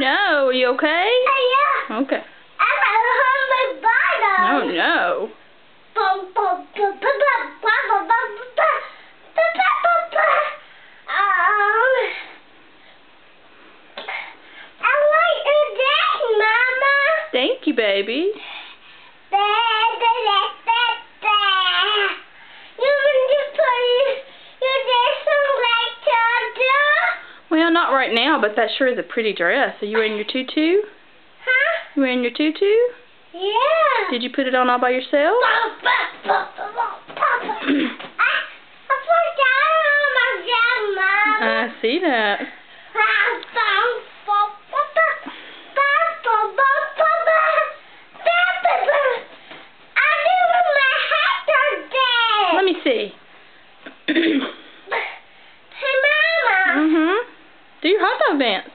no. Are you okay? Yeah. Okay. I'm at home with Oh no. I like your dress, Mama. Thank you, baby. Well, not right now, but that sure is a pretty dress. Are you wearing your tutu? Huh? You wearing your tutu? Yeah. Did you put it on all by yourself? I put that on myself, Mama. I see that. Let me see. Hey, Mama. Do your hot dog dance.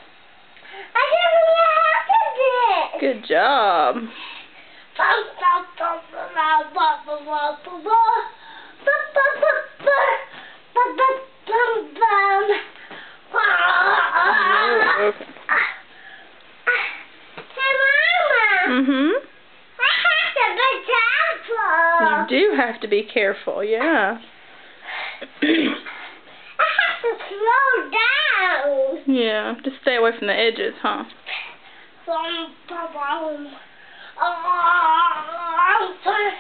I didn't have to do it. Good job. Okay. Hey, Mama. I have to be careful. You do have to be careful, yeah. I have to slow down. Yeah, just stay away from the edges, huh? I'm sorry.